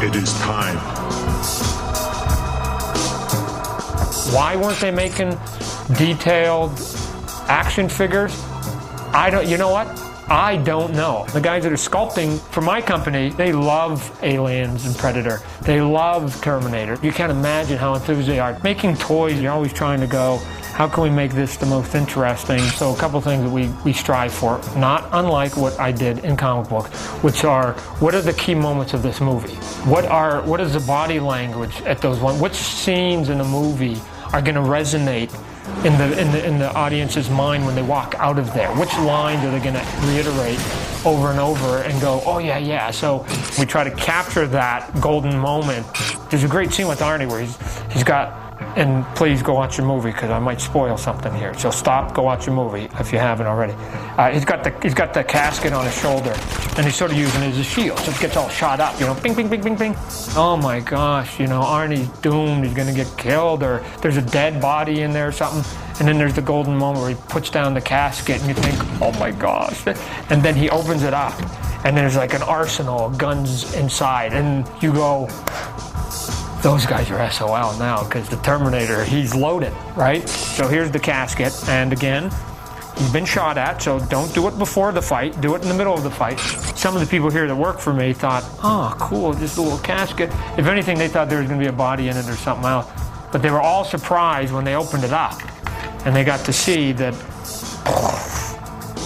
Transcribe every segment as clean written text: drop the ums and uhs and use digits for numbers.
It is time. Why weren't they making detailed action figures? You know what? I don't know. The guys that are sculpting for my company, they love Aliens and Predator. They love Terminator. You can't imagine how enthused they are. Making toys, you're always trying to go, how can we make this the most interesting? So a couple things that we strive for, not unlike what I did in comic books, which are, what are the key moments of this movie? What is the body language at those ones? Which scenes in the movie are going to resonate in the audience's mind when they walk out of there? Which lines are they going to reiterate over and over and go, oh yeah, yeah. So we try to capture that golden moment. There's a great scene with Arnie where he's got, and please go watch your movie because I might spoil something here. So stop, go watch your movie if you haven't already. He's got the casket on his shoulder, and he's sort of using it as a shield. So it gets all shot up, you know, bing, bing, bing, bing, bing. Oh my gosh, you know, Arnie's doomed. He's going to get killed, or there's a dead body in there or something. And then there's the golden moment where he puts down the casket, and you think, oh my gosh. And then he opens it up, and there's like an arsenal of guns inside, and you go, those guys are SOL now, because the Terminator, he's loaded, right? So here's the casket, and again, he's been shot at, so don't do it before the fight, do it in the middle of the fight. Some of the people here that work for me thought, oh, cool, just a little casket. If anything, they thought there was going to be a body in it or something else. But they were all surprised when they opened it up, and they got to see that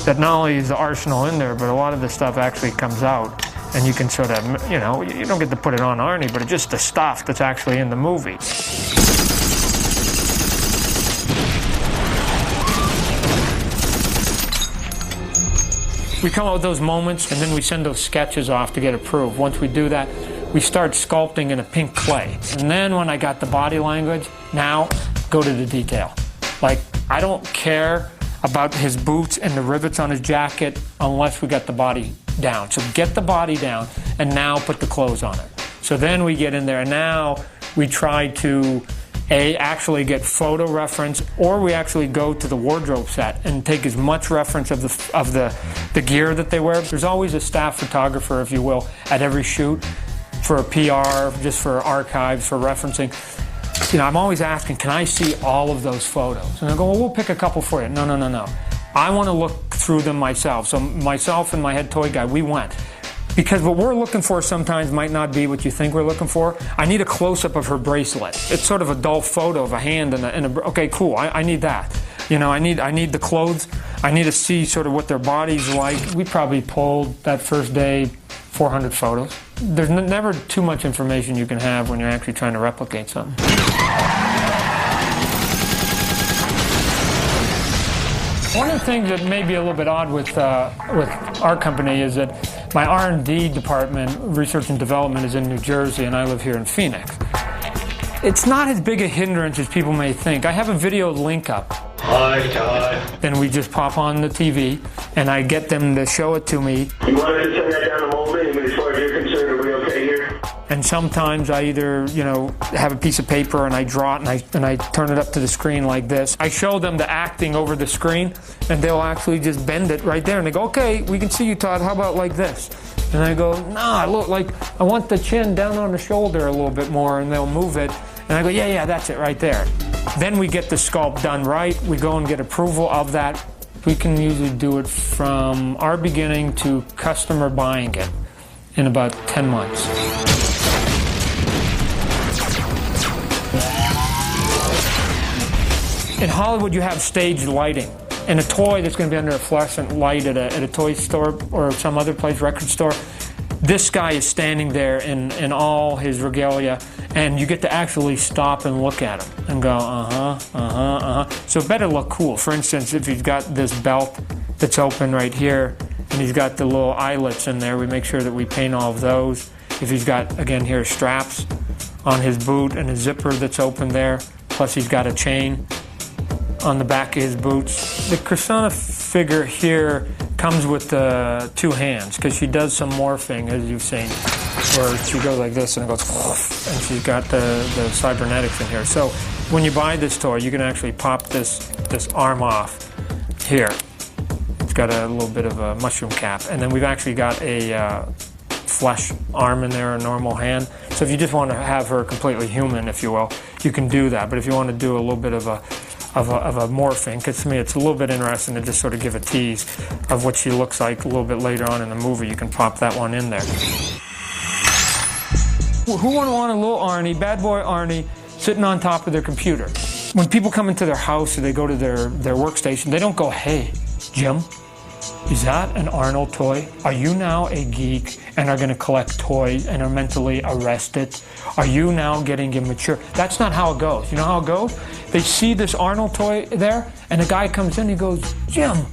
not only is the arsenal in there, but a lot of the stuff actually comes out. And you can sort of, you know, you don't get to put it on Arnie, but it's just the stuff that's actually in the movie. We come up with those moments, and then we send those sketches off to get approved. Once we do that, we start sculpting in a pink clay. And then when I got the body language, now go to the detail. Like, I don't care about his boots and the rivets on his jacket unless we got the body down. So get the body down, and now put the clothes on it. So then we get in there, and now we try to actually get photo reference, or we actually go to the wardrobe set and take as much reference of the gear that they wear. There's always a staff photographer, if you will, at every shoot for a PR, just for archives, for referencing. You know, I'm always asking, can I see all of those photos? And I go, well, we'll pick a couple for you. No, no, no, no. I want to look through them myself. So myself and my head toy guy, we went. Because what we're looking for sometimes might not be what you think we're looking for. I need a close-up of her bracelet. It's sort of a dull photo of a hand and a okay, cool, I need that. You know, I need the clothes. I need to see sort of what their body's like. We probably pulled that first day 400 photos. There's never too much information you can have when you're actually trying to replicate something. One of the things that may be a little bit odd with our company is that my R&D department, research and development, is in New Jersey, and I live here in Phoenix. It's not as big a hindrance as people may think. I have a video link up. Hi, Todd. Then we just pop on the TV, and I get them to show it to me. You wanted to send that down a little bit, but as far as you're concerned, are we okay here? And sometimes I either, you know, have a piece of paper and I draw it and I turn it up to the screen like this. I show them the acting over the screen, and they'll actually just bend it right there. And they go, okay, we can see you, Todd. How about like this? And I go, nah, look, like, I want the chin down on the shoulder a little bit more, and they'll move it. And I go, yeah, yeah, that's it right there. Then we get the sculpt done right. We go and get approval of that. We can usually do it from our beginning to customer buying it in about 10 months. In Hollywood, you have staged lighting. And a toy that's going to be under a fluorescent light at a toy store or some other place, record store, this guy is standing there in all his regalia, and you get to actually stop and look at him and go, So it better look cool. For instance, if he's got this belt that's open right here, and he's got the little eyelets in there, we make sure that we paint all of those. If he's got, again, here, straps on his boot and a zipper that's open there, plus he's got a chain on the back of his boots. The Persona figure here comes with 2 hands, because she does some morphing, as you've seen, where she goes like this and it goes, and she's got the cybernetics in here. So when you buy this toy, you can actually pop this arm off here. It's got a little bit of a mushroom cap, and then we've actually got a flesh arm in there, a normal hand. So if you just want to have her completely human, if you will, you can do that. But if you want to do a little bit of a morphing, because to me it's a little bit interesting to just sort of give a tease of what she looks like a little bit later on in the movie, you can pop that one in there. Who wouldn't want a little Arnie, bad boy Arnie, sitting on top of their computer? When people come into their house or they go to their workstation, they don't go, "Hey, Jim, is that an Arnold toy? Are you now a geek and are going to collect toys and are mentally arrested? Are you now getting immature?" That's not how it goes. You know how it goes? They see this Arnold toy there, and the guy comes in, he goes, "Jim,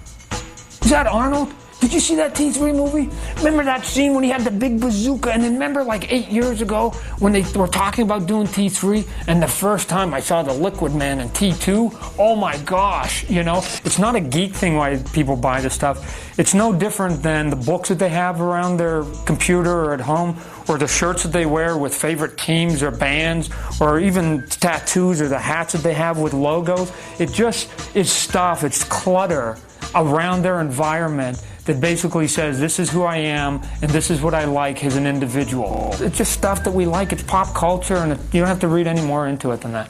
is that Arnold? Did you see that T3 movie? Remember that scene when he had the big bazooka? And then remember like 8 years ago when they were talking about doing T3 and the first time I saw the Liquid Man in T2? Oh my gosh, you know? It's not a geek thing why people buy this stuff. It's no different than the books that they have around their computer or at home, or the shirts that they wear with favorite teams or bands, or even tattoos or the hats that they have with logos. It just is stuff, it's clutter around their environment that basically says, this is who I am and this is what I like as an individual. It's just stuff that we like. It's pop culture, and you don't have to read any more into it than that.